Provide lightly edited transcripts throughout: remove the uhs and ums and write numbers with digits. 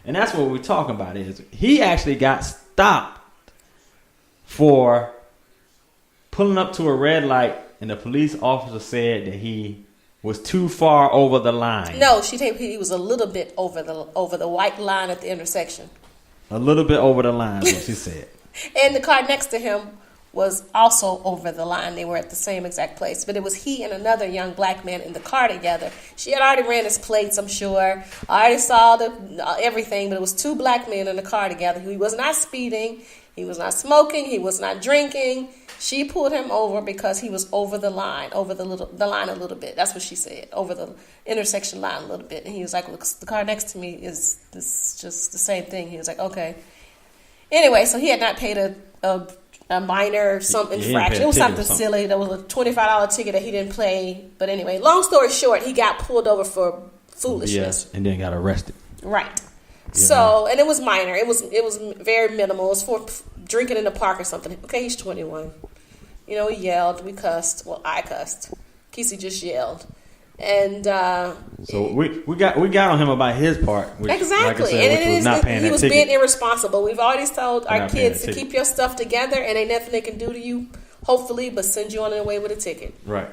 And that's what we're talking about is he actually got stopped for pulling up to a red light, and the police officer said that he was too far over the line. No, she said he was a little bit over the white line at the intersection. A little bit over the line, what she said. And the car next to him was also over the line. They were at the same exact place. But it was he and another young black man in the car together. She had already ran his plates, I'm sure. I already saw everything, but it was two black men in the car together. He was not speeding. He was not smoking. He was not drinking. She pulled him over because he was over the line, over the line a little bit. That's what she said, over the intersection line a little bit. And he was like, look, the car next to me is just the same thing. He was like, okay. Anyway, so he had not paid a minor infraction. It was something silly. There was a $25 ticket that he didn't pay. But anyway, long story short, he got pulled over for foolishness. Yes, and then got arrested. Right. So, and it was minor. It was very minimal. It was for drinking in the park or something. Okay, he's 21. You know, he yelled. We cussed. Well, I cussed. Kysii just yelled. And so we got on him about his part. Which, exactly. like I said, and he was being irresponsible. We've always told our kids to keep your stuff together, and ain't nothing they can do to you, hopefully, but send you on their way with a ticket. Right.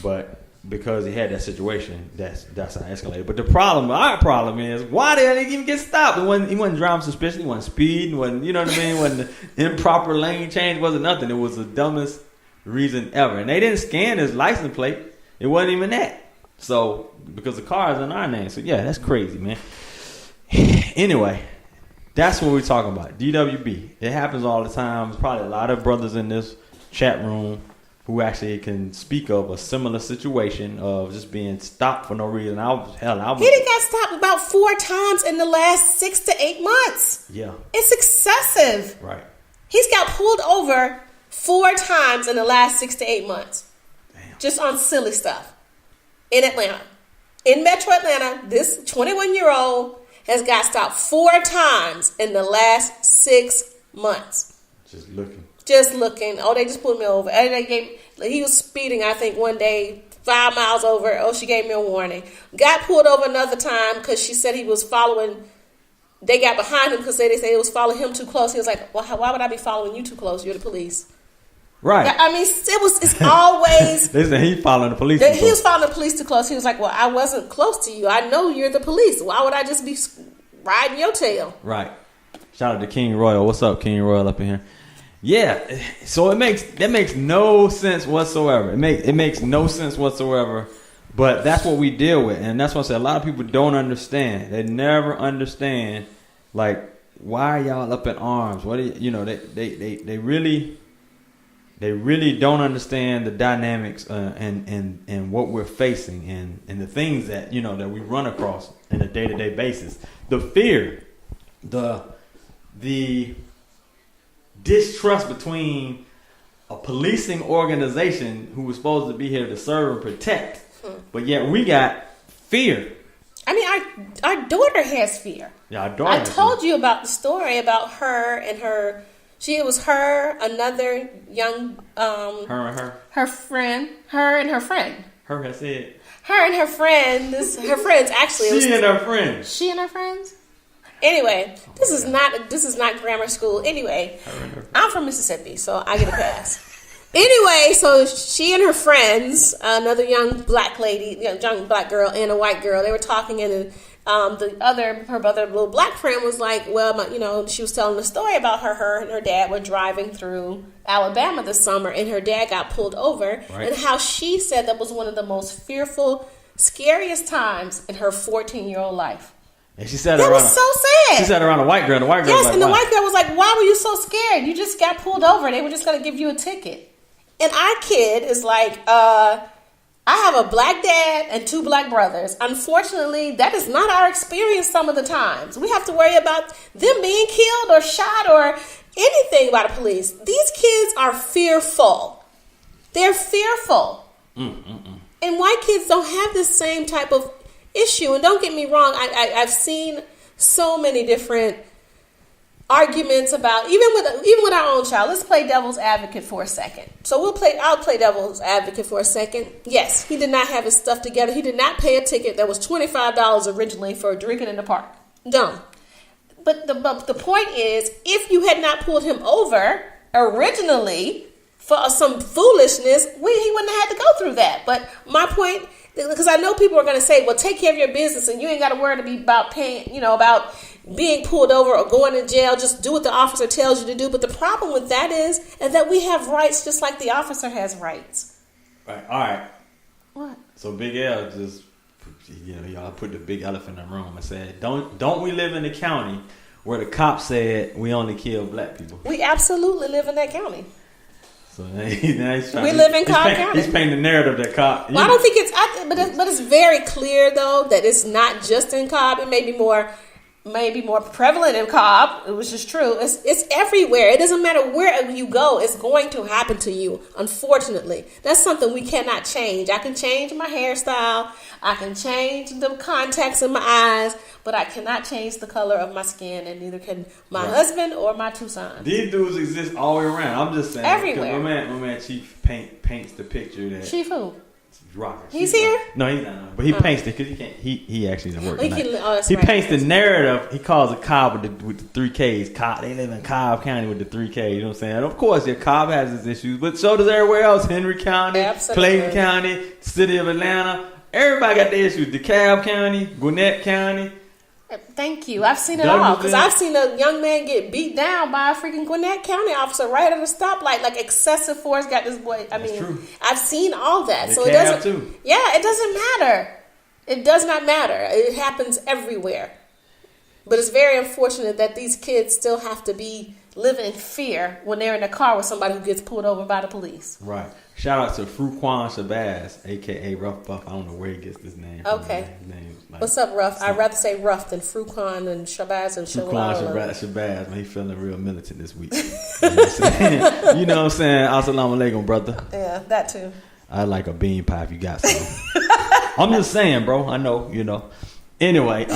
But because he had that situation, that's how it escalated. But our problem is, why did he even get stopped? He wasn't driving suspiciously, he wasn't speeding, you know what I mean? Wasn't improper lane change, wasn't nothing. It was the dumbest reason ever. And they didn't scan his license plate. It wasn't even that. So, because the car is in our name. So, yeah, that's crazy, man. Anyway, that's what we're talking about. DWB. It happens all the time. There's probably a lot of brothers in this chat room who actually can speak of a similar situation of just being stopped for no reason. He done got stopped about 4 times in the last 6 to 8 months. Yeah. It's excessive. Right. He's got pulled over 4 times in the last 6 to 8 months. Just on silly stuff in Atlanta. In Metro Atlanta, this 21-year-old has got stopped 4 times in the last 6 months. Just looking. Oh, they just pulled me over. He was speeding, I think, one day, 5 miles over. Oh, she gave me a warning. Got pulled over another time because she said he was following. They got behind him because they said it was following him too close. He was like, well, why would I be following you too close? You're the police. Right. I mean, it's always. They said he following the police. He was following the police too close. He was like, well, I wasn't close to you. I know you're the police. Why would I just be riding your tail? Right. Shout out to King Royal. What's up, King Royal up in here? Yeah. So that makes no sense whatsoever. It makes no sense whatsoever. But that's what we deal with, and that's what I said. A lot of people don't understand. They never understand. Like, why are y'all up in arms? What do they really. They really don't understand the dynamics and what we're facing and the things that that we run across on a day-to-day basis. The fear, the distrust between a policing organization who was supposed to be here to serve and protect, but yet we got fear. I mean, our daughter has fear. Yeah, our daughter. I told you about the story about her and her. It was her, another young, her friend, her and her friend. Her has said. Her and her friends, actually. She and her friends. She and her friends. Anyway, this is not grammar school. Anyway, I'm from Mississippi, so I get a pass. Anyway, so she and her friends, another young black lady, young black girl and a white girl, they were talking and. Her other little black friend was like, well, she was telling the story about her and her dad were driving through Alabama this summer, and her dad got pulled over, and how she said that was one of the most fearful, scariest times in her 14-year-old life. And she said that was so sad. She said around the white girl. The white girl, and the white girl was like, "Why were you so scared? You just got pulled over. They were just going to give you a ticket." And our kid is like, I have a black dad and 2 black brothers. Unfortunately, that is not our experience some of the times. We have to worry about them being killed or shot or anything by the police. These kids are fearful. They're fearful. And white kids don't have this same type of issue. And don't get me wrong, I've seen so many different arguments about even with our own child. Let's play devil's advocate for a second. So I'll play devil's advocate for a second. Yes, he did not have his stuff together. He did not pay a ticket that was $25 originally for drinking in the park. Dumb. But the point is, if you had not pulled him over originally for some foolishness, he wouldn't have had to go through that. But my point, because I know people are going to say, well, take care of your business and you ain't got to worry to be about paying, about being pulled over or going to jail. Just do what the officer tells you to do. But the problem with that is that we have rights just like the officer has rights. Right. All right. What? So Big L just, y'all put the big elephant in the room and said, don't we live in the county where the cops said we only kill black people? We absolutely live in that county. So now he's trying we live in Cobb County. He's painting the narrative that Cobb. Well, I don't think but it's very clear though that it's not just in Cobb. It may be more prevalent in Cobb, which is true. It's everywhere. It doesn't matter where you go, it's going to happen to you, unfortunately. That's something we cannot change. I can change my hairstyle, I can change the contacts in my eyes, but I cannot change the color of my skin, and neither can my husband or my two sons. These dudes exist all the way around. I'm just saying. Everywhere. My man Chief paints the picture that... Chief who? Rocker. He's here? No, he's not. But he paints it because he can't. He actually doesn't work. He paints the narrative. He calls it Cobb with the 3 Ks. Cobb, they live in Cobb County with the 3 Ks. You know what I'm saying? Of course, Cobb has its issues, but so does everywhere else. Henry County, Clayton County, City of Atlanta. Everybody got their issues. DeKalb County, Gwinnett County. Thank you. I've seen it all. Because I've seen a young man get beat down by a freaking Gwinnett County officer right at a stoplight. Like excessive force got this boy. True. I've seen all that. So it doesn't. Too. Yeah, it doesn't matter. It does not matter. It happens everywhere. But it's very unfortunate that these kids still have to be living in fear when they're in a car with somebody who gets pulled over by the police. Right. Shout out to Fruquan Shabazz, a.k.a. Rough Buff. I don't know where he gets this name. Okay. What's up, Rough? I'd rather say Rough than Fruquan and Shabazz and Fruquan Shabazz. Man, he feeling real militant this week. You know what I'm saying? Assalamu alaikum, brother. Yeah, that too. I like a bean pie if you got some. I'm just saying, bro. I know, Anyway,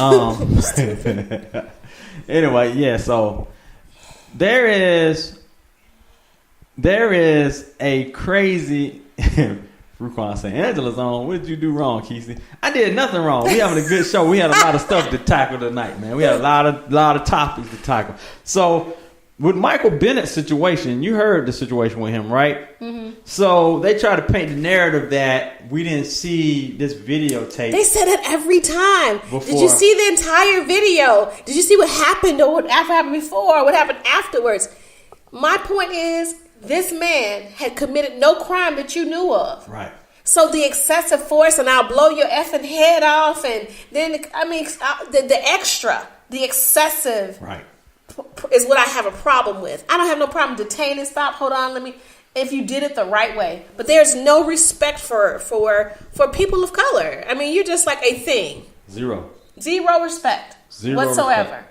anyway, yeah, so there is a crazy Fruquan saying, Angela's on. What did you do wrong, Kysii? I did nothing wrong. We having a good show. We had a lot of stuff to tackle tonight, man. We had a lot of topics to tackle. So with Michael Bennett's situation, you heard the situation with him, right? Mm-hmm. So they try to paint the narrative that we didn't see this videotape. They said it every time. Before. Did you see the entire video? Did you see what happened or what happened before or what happened afterwards? My point is, this man had committed no crime that you knew of. Right. So the excessive force and I'll blow your effing head off and then, the extra, the excessive. Right. Is what I have a problem with. I don't have no problem detaining. Stop. Hold on. If you did it the right way. But there's no respect for people of color. I mean, you're just like a thing. Zero respect. Whatsoever.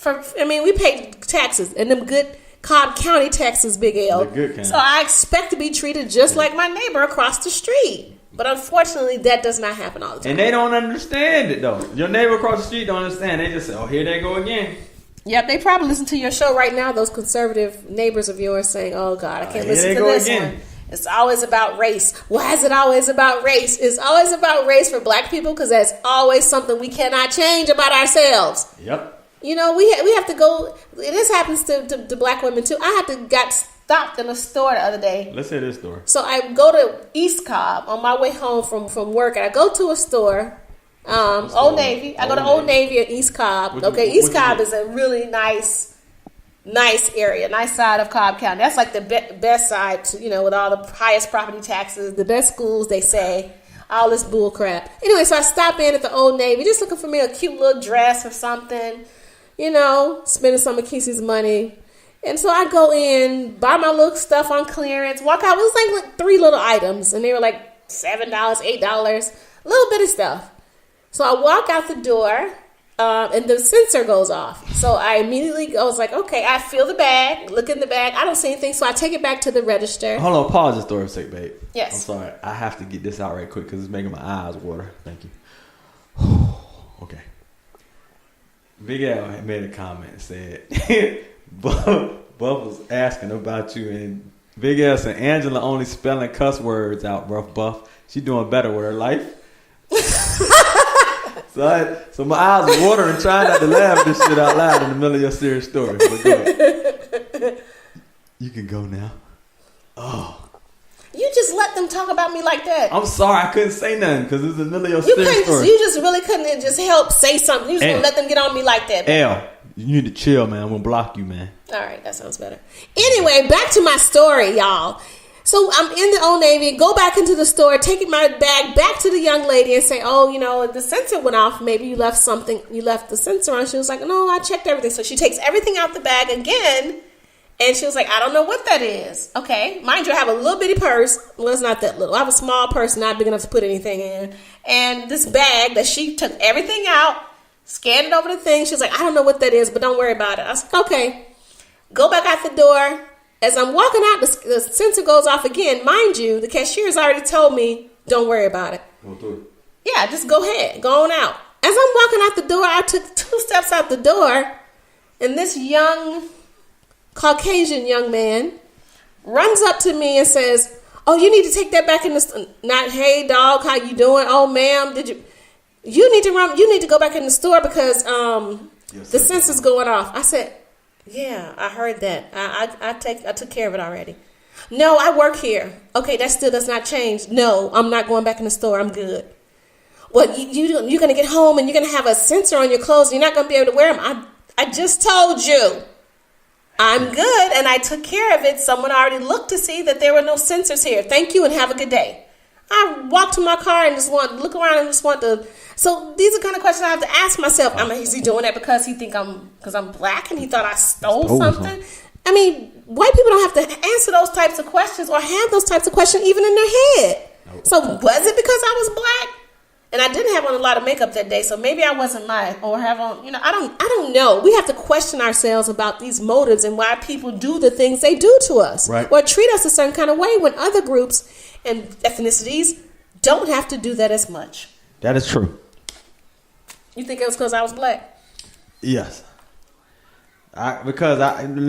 Respect. We pay taxes and them good Cobb County taxes, Big L. The good kind. So I expect to be treated just like my neighbor across the street. But unfortunately, that does not happen all the time. And they don't understand it though. Your neighbor across the street don't understand. They just say, "Oh, here they go again." Yep, they probably listen to your show right now, those conservative neighbors of yours saying, oh, God, I can't listen to this one. It's always about race. Why is it always about race? It's always about race for black people because that's always something we cannot change about ourselves. Yep. We have to go. This happens to black women, too. Got stopped in a store the other day. Let's say this store. So I go to East Cobb on my way home from work, and I go to a store. Old Navy. I go to Old Navy at East Cobb. East Cobb is a really nice area, nice side of Cobb County. That's like the best side, with all the highest property taxes, the best schools, they say, all this bull crap. Anyway, so I stop in at the Old Navy, just looking for me a cute little dress or something, spending some of Kysii's money. And so I go in, buy my little stuff on clearance, walk out. It was like 3 little items, and they were like $7, $8, a little bit of stuff. So I walk out the door, and the sensor goes off. So I was like, okay, I feel the bag, look in the bag. I don't see anything, so I take it back to the register. Hold on, pause this story for a sec, babe. Yes. I'm sorry. I have to get this out right quick because it's making my eyes water. Thank you. Okay. Big Al had made a comment and said, Buff was asking about you, and Big Al said, Angela only spelling cuss words out, rough Buff. She doing better with her life. So my eyes were watering, trying not to laugh this shit out loud in the middle of your serious story. But go ahead. You can go now. Oh. You just let them talk about me like that. I'm sorry, I couldn't say nothing because it was in the middle of your serious story. You just really couldn't just help say something. You just gonna let them get on me like that. L, you need to chill, man. I'm gonna block you, man. All right, that sounds better. Anyway, back to my story, y'all. So I'm in the Old Navy, go back into the store, taking my bag back to the young lady and say, oh, you know, the sensor went off. Maybe you left the sensor on. She was like, no, I checked everything. So she takes everything out the bag again. And she was like, I don't know what that is. Okay. Mind you, I have a little bitty purse. Well, it's not that little. I have a small purse, not big enough to put anything in. And this bag that she took everything out, scanned it over the thing. She was like, I don't know what that is, but don't worry about it. I was like, okay. Go back out the door. As I'm walking out, the sensor goes off again. Mind you, the cashier's already told me, don't worry about it. Yeah, just go ahead. Go on out. As I'm walking out the door, I took 2 steps out the door. And this young Caucasian young man runs up to me and says, oh, you need to take that back in the not, hey dog, how you doing? Oh ma'am, you need to go back in the store because the sensor's going off. I said, yeah, I heard that. I took care of it already. No, I work here. Okay, that still does not change. No, I'm not going back in the store. I'm good. Well, you're going to get home and you're going to have a sensor on your clothes and you're not going to be able to wear them. I just told you. I'm good, and I took care of it. Someone already looked to see that there were no sensors here. Thank you, and have a good day. I walked to my car and just want to look around and just want to. So these are the kind of questions I have to ask myself. Is he doing that because I'm black and he thought I stole something? I mean, white people don't have to answer those types of questions or have those types of questions even in their head. So was it because I was black? And I didn't have on a lot of makeup that day, so maybe I wasn't lying or have on, I don't know. We have to question ourselves about these motives and why people do the things they do to us, right? Or treat us a certain kind of way when other groups and ethnicities don't have to do that as much. That is true. You think it was because I was black? Yes. Because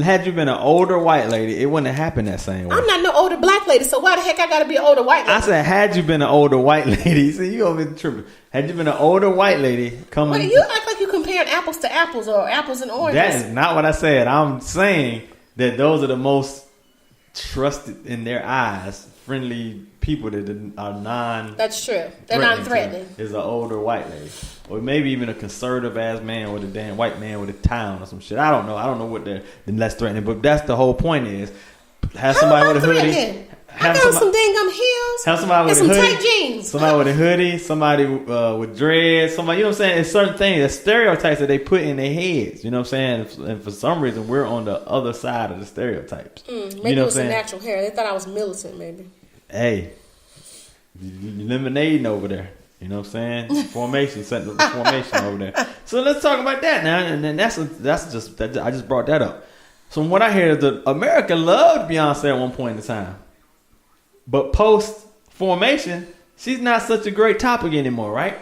had you been an older white lady, it wouldn't have happened that same way. I'm not no older black lady, so why the heck I got to be an older white lady? I said, had you been an older white lady, see, you over there tripping. Had you been an older white lady coming... Well, you act like you comparing apples to apples or apples and oranges. That is not what I said. I'm saying that those are the most trusted in their eyes, friendly people that are non... That's true. They're non-threatening. Is an older white lady. Or maybe even a conservative ass man with a damn white man with a town or some shit. I don't know what they're less threatening. But that's the whole point is have somebody with a hoodie. I got some dang heels. Have somebody with and a hoodie. Some tight jeans. Somebody with a hoodie. Somebody with dreads. Somebody, you know what I'm saying? It's certain things, the stereotypes that they put in their heads. You know what I'm saying? And for some reason, we're on the other side of the stereotypes. Maybe it was the natural hair. They thought I was militant, maybe. Hey, lemonade over there. You know what I'm saying? Formation, setting up the formation over there. So let's talk about that now. And then I just brought that up. So from what I hear, America loved Beyonce at one point in time. But post formation, she's not such a great topic anymore, right?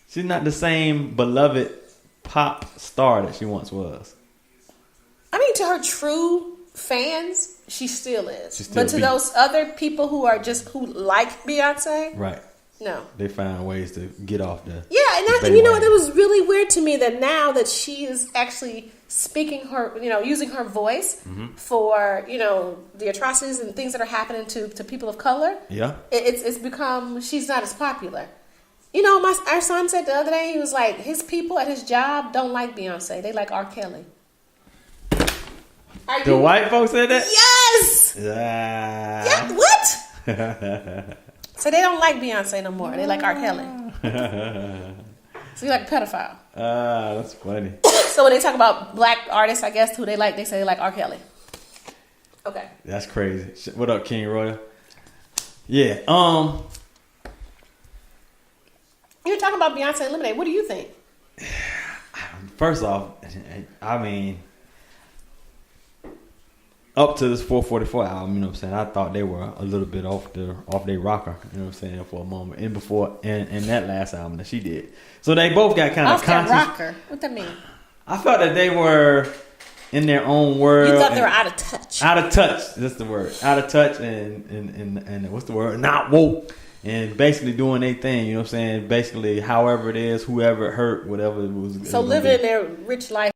She's not the same beloved pop star that she once was. I mean, to her true fans, she still is. But to those other people who like Beyonce, right? No. They find ways to get off the... Yeah, and you know what? It was really weird to me that now that she is actually speaking her, using her voice for, the atrocities and things that are happening to people of color. Yeah. It's become, she's not as popular. Our son said the other day, he was like, his people at his job don't like Beyonce. They like R. Kelly. The white folks said that? Yes! Yeah, what? So they don't like Beyonce no more. They like R. Kelly. So you like a pedophile. That's funny. So when they talk about black artists, I guess, who they like, they say they like R. Kelly. Okay. That's crazy. What up, King Royal? Yeah. You're talking about Beyonce and Lemonade. What do you think? First off, I mean... Up to this 444 album, you know what I'm saying? I thought they were a little bit off their rocker, you know what I'm saying, for a moment. And before, and that last album that she did. So they both got kind of conscious. Off their rocker? What that mean? I felt that they were in their own world. You thought they were out of touch. Out of touch, that's the word. Out of touch and what's the word? Not woke. and basically doing their thing. You know what I'm saying? Basically, however it is, whoever it hurt, whatever it was. So living their rich life.